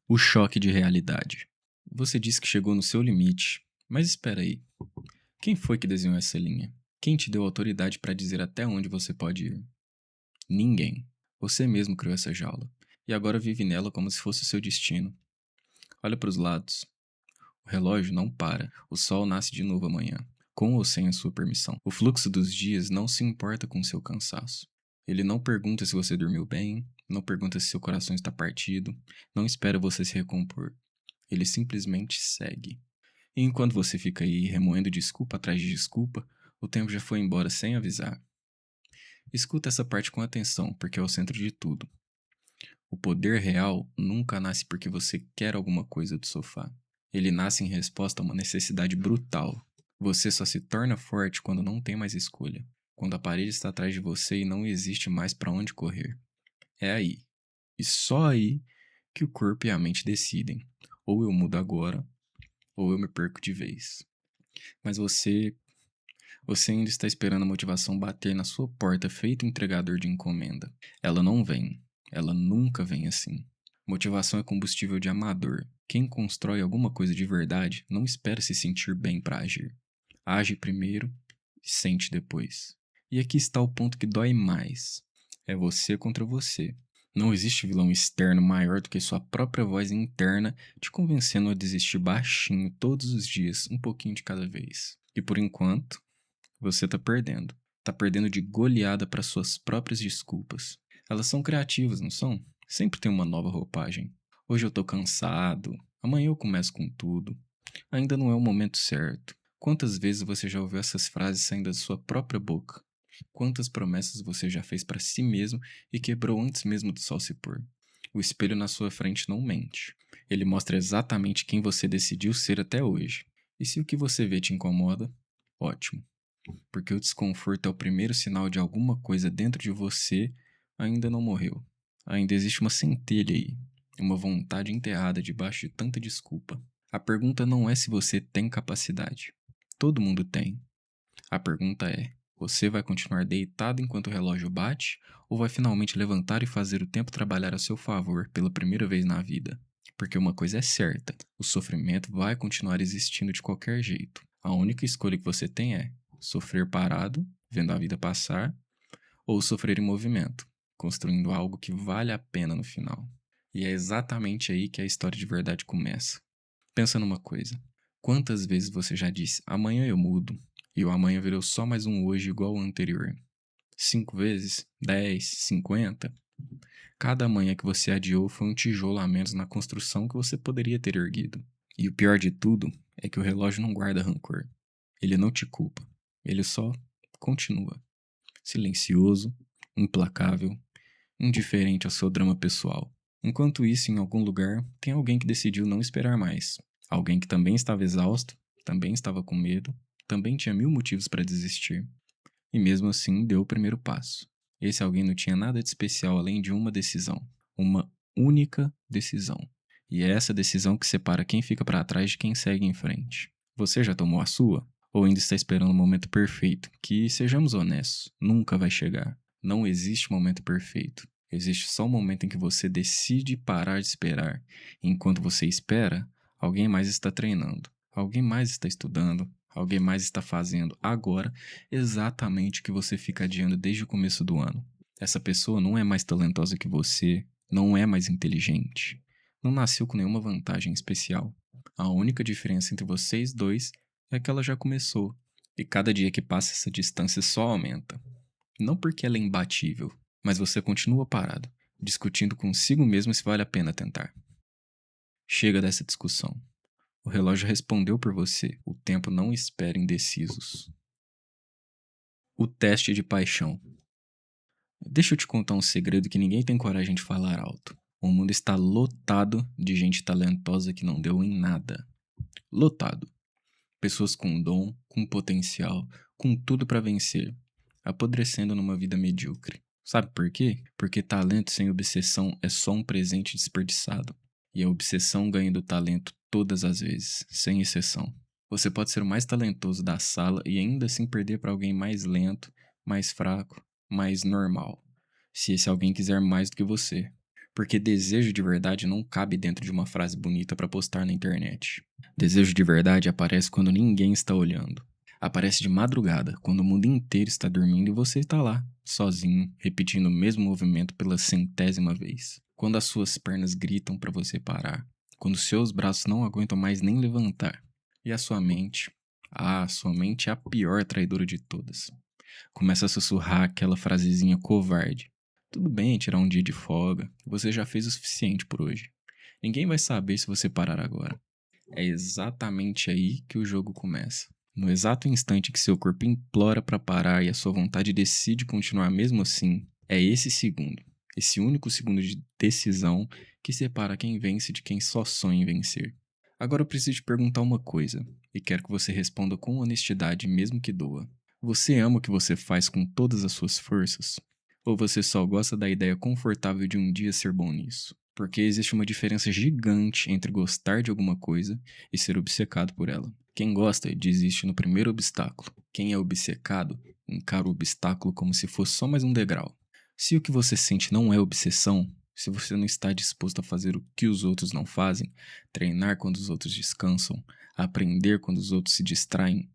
O choque de realidade. Você disse que chegou no seu limite, mas espera aí. Quem foi que desenhou essa linha? Quem te deu autoridade para dizer até onde você pode ir? Ninguém. Você mesmo criou essa jaula. E agora vive nela como se fosse o seu destino. Olha para os lados. O relógio não para. O sol nasce de novo amanhã, com ou sem a sua permissão. O fluxo dos dias não se importa com o seu cansaço. Ele não pergunta se você dormiu bem, não pergunta se seu coração está partido, não espera você se recompor. Ele simplesmente segue. E enquanto você fica aí remoendo desculpa atrás de desculpa, o tempo já foi embora sem avisar. Escuta essa parte com atenção, porque é o centro de tudo. O poder real nunca nasce porque você quer alguma coisa do sofá. Ele nasce em resposta a uma necessidade brutal. Você só se torna forte quando não tem mais escolha. Quando a parede está atrás de você e não existe mais para onde correr. É aí, e só aí, que o corpo e a mente decidem. Ou eu mudo agora, ou eu me perco de vez. Mas você ainda está esperando a motivação bater na sua porta feito entregador de encomenda. Ela não vem. Ela nunca vem assim. Motivação é combustível de amador. Quem constrói alguma coisa de verdade não espera se sentir bem para agir. Age primeiro e sente depois. E aqui está o ponto que dói mais. É você contra você. Não existe vilão externo maior do que sua própria voz interna te convencendo a desistir baixinho todos os dias, um pouquinho de cada vez. E por enquanto, você tá perdendo. Tá perdendo de goleada para suas próprias desculpas. Elas são criativas, não são? Sempre tem uma nova roupagem. Hoje eu tô cansado. Amanhã eu começo com tudo. Ainda não é o momento certo. Quantas vezes você já ouviu essas frases saindo da sua própria boca? Quantas promessas você já fez para si mesmo e quebrou antes mesmo do sol se pôr? O espelho na sua frente não mente. Ele mostra exatamente quem você decidiu ser até hoje. E se o que você vê te incomoda, ótimo, porque o desconforto é o primeiro sinal de alguma coisa dentro de você ainda não morreu. Ainda existe uma centelha aí, uma vontade enterrada debaixo de tanta desculpa. A pergunta não é se você tem capacidade. Todo mundo tem. A pergunta é: você vai continuar deitado enquanto o relógio bate ou vai finalmente levantar e fazer o tempo trabalhar a seu favor pela primeira vez na vida? Porque uma coisa é certa: o sofrimento vai continuar existindo de qualquer jeito. A única escolha que você tem é sofrer parado, vendo a vida passar, ou sofrer em movimento, construindo algo que vale a pena no final. E é exatamente aí que a história de verdade começa. Pensa numa coisa: quantas vezes você já disse, amanhã eu mudo, e o amanhã virou só mais um hoje igual ao anterior? 5 vezes? 10? 50? Cada amanhã que você adiou foi um tijolo a menos na construção que você poderia ter erguido. E o pior de tudo é que o relógio não guarda rancor. Ele não te culpa. Ele só continua. Silencioso, implacável, indiferente ao seu drama pessoal. Enquanto isso, em algum lugar, tem alguém que decidiu não esperar mais. Alguém que também estava exausto, também estava com medo, também tinha mil motivos para desistir. E mesmo assim deu o primeiro passo. Esse alguém não tinha nada de especial além de uma decisão. Uma única decisão. E é essa decisão que separa quem fica para trás de quem segue em frente. Você já tomou a sua? Ou ainda está esperando o momento perfeito, que, sejamos honestos, nunca vai chegar. Não existe momento perfeito. Existe só o momento em que você decide parar de esperar. E enquanto você espera, alguém mais está treinando, alguém mais está estudando, alguém mais está fazendo agora exatamente o que você fica adiando desde o começo do ano. Essa pessoa não é mais talentosa que você, não é mais inteligente, não nasceu com nenhuma vantagem especial. A única diferença entre vocês dois é que ela já começou, e cada dia que passa essa distância só aumenta. Não porque ela é imbatível, mas você continua parado, discutindo consigo mesmo se vale a pena tentar. Chega dessa discussão. O relógio respondeu por você. O tempo não espera indecisos. O teste de paixão. Deixa eu te contar um segredo que ninguém tem coragem de falar alto. O mundo está lotado de gente talentosa que não deu em nada. Lotado. Pessoas com dom, com potencial, com tudo para vencer, apodrecendo numa vida medíocre. Sabe por quê? Porque talento sem obsessão é só um presente desperdiçado. E a obsessão ganha do talento todas as vezes, sem exceção. Você pode ser o mais talentoso da sala e ainda assim perder para alguém mais lento, mais fraco, mais normal. Se esse alguém quiser mais do que você. Porque desejo de verdade não cabe dentro de uma frase bonita para postar na internet. Desejo de verdade aparece quando ninguém está olhando. Aparece de madrugada, quando o mundo inteiro está dormindo e você está lá, sozinho, repetindo o mesmo movimento pela centésima vez. Quando as suas pernas gritam para você parar. Quando seus braços não aguentam mais nem levantar. E a sua mente? Sua mente é a pior traidora de todas. Começa a sussurrar aquela frasezinha covarde. Tudo bem tirar um dia de folga, você já fez o suficiente por hoje. Ninguém vai saber se você parar agora. É exatamente aí que o jogo começa. No exato instante que seu corpo implora para parar e a sua vontade decide continuar mesmo assim, é esse segundo, esse único segundo de decisão que separa quem vence de quem só sonha em vencer. Agora eu preciso te perguntar uma coisa, e quero que você responda com honestidade, mesmo que doa. Você ama o que você faz com todas as suas forças? Ou você só gosta da ideia confortável de um dia ser bom nisso? Porque existe uma diferença gigante entre gostar de alguma coisa e ser obcecado por ela. Quem gosta desiste no primeiro obstáculo. Quem é obcecado encara o obstáculo como se fosse só mais um degrau. Se o que você sente não é obsessão, se você não está disposto a fazer o que os outros não fazem, treinar quando os outros descansam, aprender quando os outros se distraem,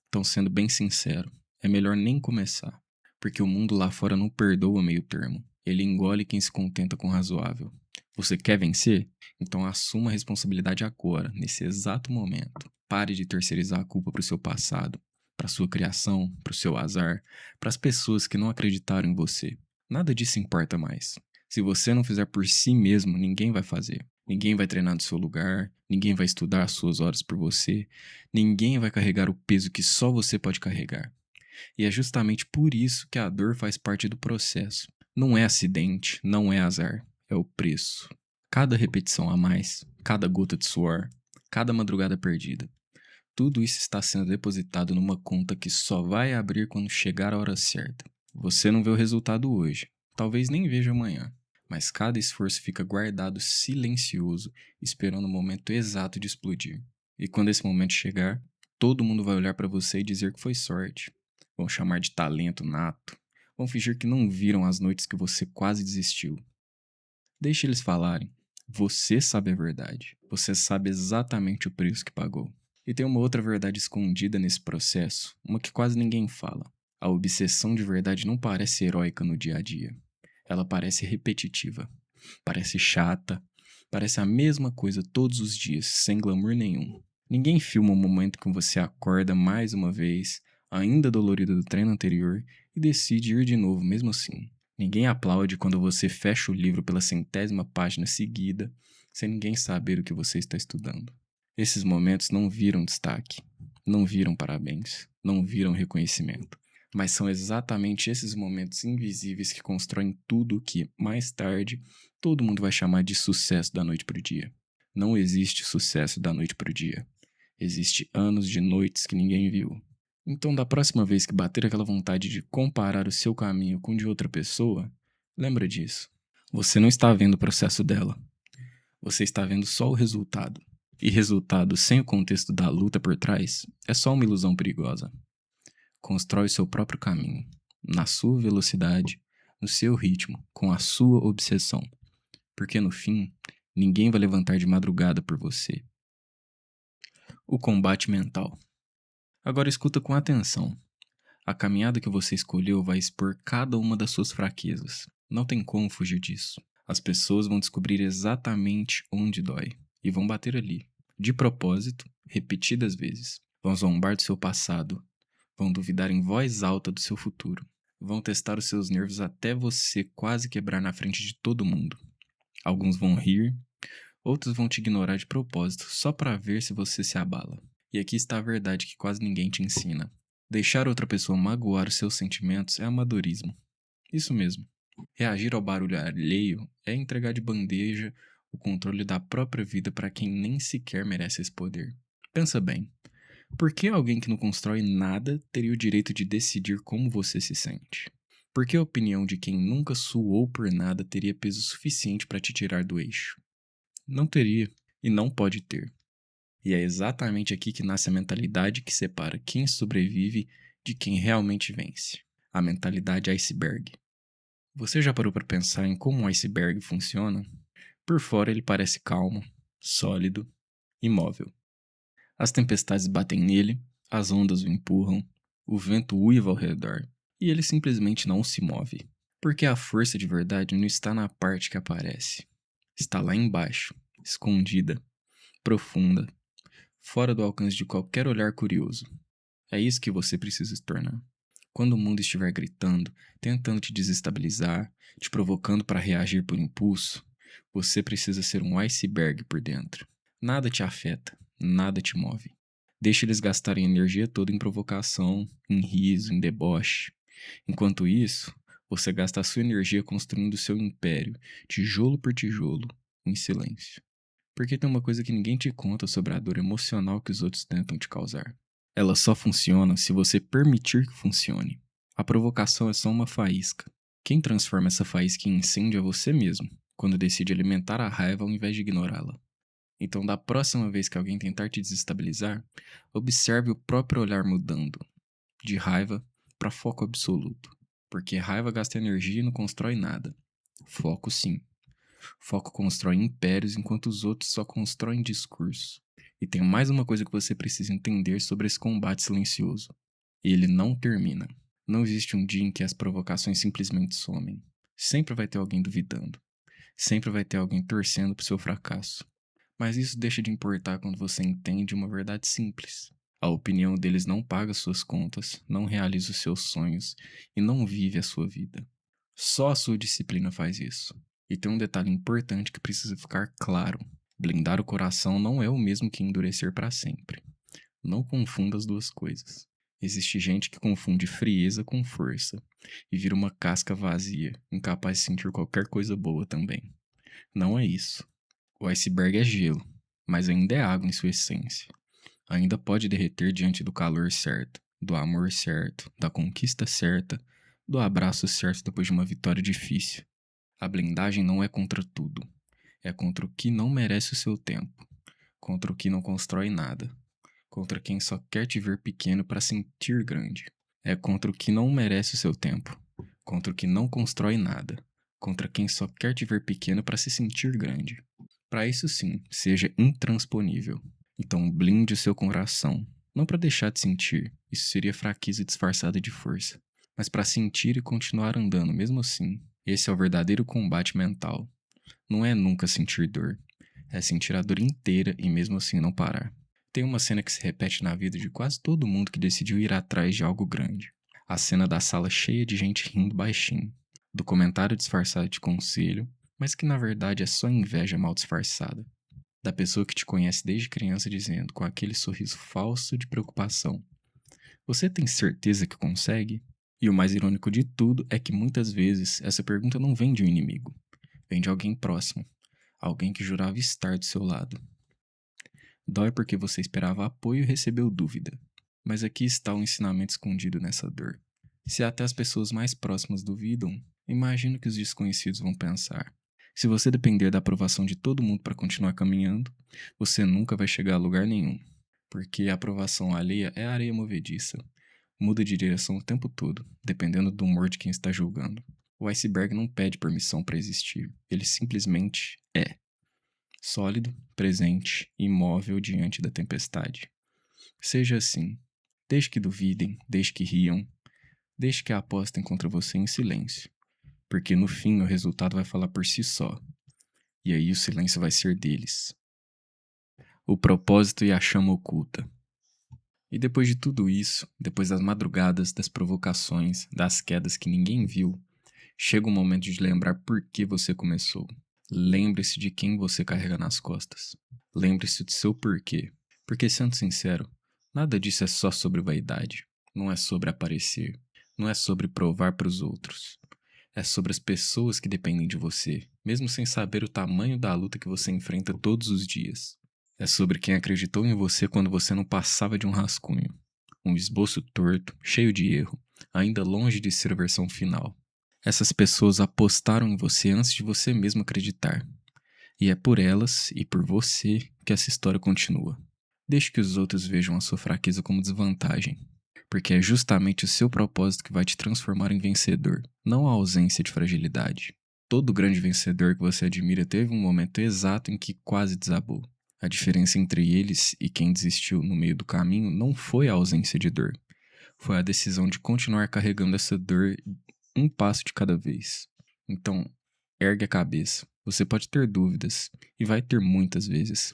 então, sendo bem sincero, é melhor nem começar. Porque o mundo lá fora não perdoa meio termo. Ele engole quem se contenta com o razoável. Você quer vencer? Então assuma a responsabilidade agora, nesse exato momento. Pare de terceirizar a culpa para o seu passado, para sua criação, para o seu azar, para as pessoas que não acreditaram em você. Nada disso importa mais. Se você não fizer por si mesmo, ninguém vai fazer. Ninguém vai treinar no seu lugar, ninguém vai estudar as suas horas por você, ninguém vai carregar o peso que só você pode carregar. E é justamente por isso que a dor faz parte do processo. Não é acidente, não é azar, é o preço. Cada repetição a mais, cada gota de suor, cada madrugada perdida. Tudo isso está sendo depositado numa conta que só vai abrir quando chegar a hora certa. Você não vê o resultado hoje, talvez nem veja amanhã, mas cada esforço fica guardado silencioso, esperando o momento exato de explodir. E quando esse momento chegar, todo mundo vai olhar para você e dizer que foi sorte. Vão chamar de talento nato. Vão fingir que não viram as noites que você quase desistiu. Deixe eles falarem. Você sabe a verdade. Você sabe exatamente o preço que pagou. E tem uma outra verdade escondida nesse processo, uma que quase ninguém fala. A obsessão de verdade não parece heróica no dia a dia. Ela parece repetitiva. Parece chata. Parece a mesma coisa todos os dias, sem glamour nenhum. Ninguém filma o momento que você acorda mais uma vez, ainda dolorido do treino anterior, e decide ir de novo mesmo assim. Ninguém aplaude quando você fecha o livro pela centésima página seguida, sem ninguém saber o que você está estudando. Esses momentos não viram destaque, não viram parabéns, não viram reconhecimento. Mas são exatamente esses momentos invisíveis que constroem tudo o que, mais tarde, todo mundo vai chamar de sucesso da noite para o dia. Não existe sucesso da noite para o dia. Existe anos de noites que ninguém viu. Então, da próxima vez que bater aquela vontade de comparar o seu caminho com o de outra pessoa, lembra disso. Você não está vendo o processo dela. Você está vendo só o resultado. E resultado sem o contexto da luta por trás é só uma ilusão perigosa. Constrói seu próprio caminho, na sua velocidade, no seu ritmo, com a sua obsessão. Porque no fim, ninguém vai levantar de madrugada por você. O combate mental. Agora escuta com atenção. A caminhada que você escolheu vai expor cada uma das suas fraquezas. Não tem como fugir disso. As pessoas vão descobrir exatamente onde dói e vão bater ali, de propósito, repetidas vezes. Vão zombar do seu passado, vão duvidar em voz alta do seu futuro, vão testar os seus nervos até você quase quebrar na frente de todo mundo. Alguns vão rir, outros vão te ignorar de propósito só para ver se você se abala. E aqui está a verdade que quase ninguém te ensina. Deixar outra pessoa magoar os seus sentimentos é amadorismo. Isso mesmo. Reagir ao barulho alheio é entregar de bandeja o controle da própria vida para quem nem sequer merece esse poder. Pensa bem. Por que alguém que não constrói nada teria o direito de decidir como você se sente? Por que a opinião de quem nunca suou por nada teria peso suficiente para te tirar do eixo? Não teria e não pode ter. E é exatamente aqui que nasce a mentalidade que separa quem sobrevive de quem realmente vence. A mentalidade iceberg. Você já parou para pensar em como um iceberg funciona? Por fora ele parece calmo, sólido, imóvel. As tempestades batem nele, as ondas o empurram, o vento uiva ao redor, e ele simplesmente não se move. Porque a força de verdade não está na parte que aparece. Está lá embaixo, escondida, profunda, fora do alcance de qualquer olhar curioso. É isso que você precisa se tornar. Quando o mundo estiver gritando, tentando te desestabilizar, te provocando para reagir por impulso, você precisa ser um iceberg por dentro. Nada te afeta, nada te move. Deixe eles gastarem energia toda em provocação, em riso, em deboche. Enquanto isso, você gasta a sua energia construindo o seu império, tijolo por tijolo, em silêncio. Porque tem uma coisa que ninguém te conta sobre a dor emocional que os outros tentam te causar. Ela só funciona se você permitir que funcione. A provocação é só uma faísca. Quem transforma essa faísca em incêndio é você mesmo, quando decide alimentar a raiva ao invés de ignorá-la. Então, da próxima vez que alguém tentar te desestabilizar, observe o próprio olhar mudando, de raiva para foco absoluto. Porque raiva gasta energia e não constrói nada. Foco sim. Foco constrói impérios enquanto os outros só constroem discurso. E tem mais uma coisa que você precisa entender sobre esse combate silencioso. Ele não termina. Não existe um dia em que as provocações simplesmente somem. Sempre vai ter alguém duvidando. Sempre vai ter alguém torcendo pro seu fracasso. Mas isso deixa de importar quando você entende uma verdade simples. A opinião deles não paga suas contas, não realiza os seus sonhos e não vive a sua vida. Só a sua disciplina faz isso. E tem um detalhe importante que precisa ficar claro. Blindar o coração não é o mesmo que endurecer para sempre. Não confunda as duas coisas. Existe gente que confunde frieza com força e vira uma casca vazia, incapaz de sentir qualquer coisa boa também. Não é isso. O iceberg é gelo, mas ainda é água em sua essência. Ainda pode derreter diante do calor certo, do amor certo, da conquista certa, do abraço certo depois de uma vitória difícil. A blindagem não é contra tudo. É contra o que não merece o seu tempo. Contra o que não constrói nada. Contra quem só quer te ver pequeno para sentir grande. É contra o que não merece o seu tempo. Contra o que não constrói nada. Contra quem só quer te ver pequeno para se sentir grande. Para isso sim, seja intransponível. Então blinde o seu coração. Não para deixar de sentir, isso seria fraqueza disfarçada de força. Mas para sentir e continuar andando mesmo assim. Esse é o verdadeiro combate mental. Não é nunca sentir dor. É sentir a dor inteira e mesmo assim não parar. Tem uma cena que se repete na vida de quase todo mundo que decidiu ir atrás de algo grande. A cena da sala cheia de gente rindo baixinho. Do comentário disfarçado de conselho, mas que na verdade é só inveja mal disfarçada. Da pessoa que te conhece desde criança dizendo, com aquele sorriso falso de preocupação: você tem certeza que consegue? E o mais irônico de tudo é que muitas vezes essa pergunta não vem de um inimigo. Vem de alguém próximo. Alguém que jurava estar do seu lado. Dói porque você esperava apoio e recebeu dúvida. Mas aqui está o ensinamento escondido nessa dor. Se até as pessoas mais próximas duvidam, imagino que os desconhecidos vão pensar. Se você depender da aprovação de todo mundo para continuar caminhando, você nunca vai chegar a lugar nenhum. Porque a aprovação alheia é areia movediça. Muda de direção o tempo todo, dependendo do humor de quem está julgando. O iceberg não pede permissão para existir, ele simplesmente é. Sólido, presente, imóvel diante da tempestade. Seja assim. Desde que duvidem, desde que riam, desde que apostem contra você em silêncio. Porque no fim o resultado vai falar por si só. E aí o silêncio vai ser deles. O propósito e a chama oculta. E depois de tudo isso, depois das madrugadas, das provocações, das quedas que ninguém viu, chega o momento de lembrar por que você começou. Lembre-se de quem você carrega nas costas. Lembre-se do seu porquê. Porque, sendo sincero, nada disso é só sobre vaidade. Não é sobre aparecer. Não é sobre provar para os outros. É sobre as pessoas que dependem de você, mesmo sem saber o tamanho da luta que você enfrenta todos os dias. É sobre quem acreditou em você quando você não passava de um rascunho. Um esboço torto, cheio de erro, ainda longe de ser a versão final. Essas pessoas apostaram em você antes de você mesmo acreditar. E é por elas e por você que essa história continua. Deixe que os outros vejam a sua fraqueza como desvantagem. Porque é justamente o seu propósito que vai te transformar em vencedor, não a ausência de fragilidade. Todo grande vencedor que você admira teve um momento exato em que quase desabou. A diferença entre eles e quem desistiu no meio do caminho não foi a ausência de dor. Foi a decisão de continuar carregando essa dor um passo de cada vez. Então, ergue a cabeça. Você pode ter dúvidas, e vai ter muitas vezes.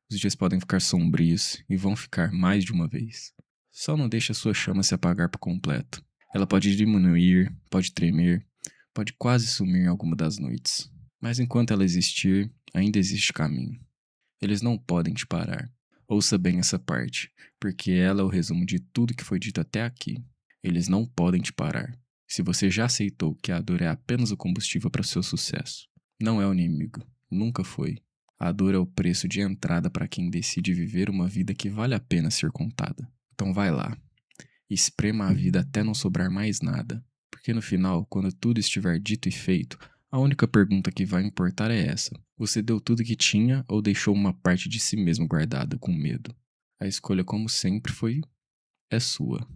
Os dias podem ficar sombrios, e vão ficar mais de uma vez. Só não deixe a sua chama se apagar por completo. Ela pode diminuir, pode tremer, pode quase sumir em alguma das noites. Mas enquanto ela existir, ainda existe caminho. Eles não podem te parar. Ouça bem essa parte, porque ela é o resumo de tudo que foi dito até aqui. Eles não podem te parar. Se você já aceitou que a dor é apenas o combustível para o seu sucesso, não é o inimigo, nunca foi. A dor é o preço de entrada para quem decide viver uma vida que vale a pena ser contada. Então vai lá, esprema a vida até não sobrar mais nada, porque no final, quando tudo estiver dito e feito, a única pergunta que vai importar é essa: você deu tudo que tinha ou deixou uma parte de si mesmo guardada com medo? A escolha, como sempre, é sua.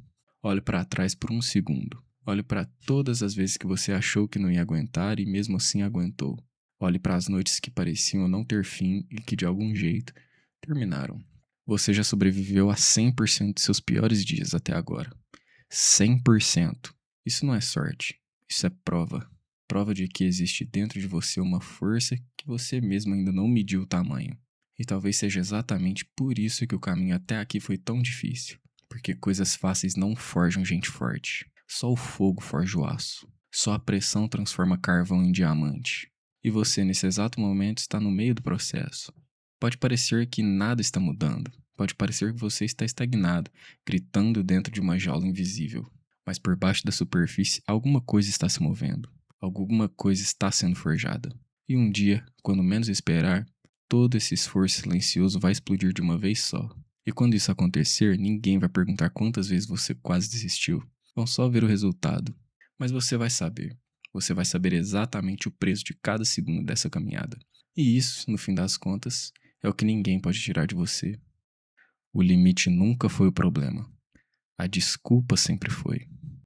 Olhe para trás por um segundo. Olhe para todas as vezes que você achou que não ia aguentar e mesmo assim aguentou. Olhe para as noites que pareciam não ter fim e que de algum jeito terminaram. Você já sobreviveu a 100% de seus piores dias até agora. 100%. Isso não é sorte. Isso é prova. Prova de que existe dentro de você uma força que você mesmo ainda não mediu o tamanho. E talvez seja exatamente por isso que o caminho até aqui foi tão difícil. Porque coisas fáceis não forjam gente forte. Só o fogo forja o aço. Só a pressão transforma carvão em diamante. E você, nesse exato momento, está no meio do processo. Pode parecer que nada está mudando. Pode parecer que você está estagnado, gritando dentro de uma jaula invisível. Mas por baixo da superfície, alguma coisa está se movendo. Alguma coisa está sendo forjada. E um dia, quando menos esperar, todo esse esforço silencioso vai explodir de uma vez só. E quando isso acontecer, ninguém vai perguntar quantas vezes você quase desistiu. Vão só ver o resultado. Mas você vai saber. Você vai saber exatamente o preço de cada segundo dessa caminhada. E isso, no fim das contas, é o que ninguém pode tirar de você. O limite nunca foi o problema. A desculpa sempre foi.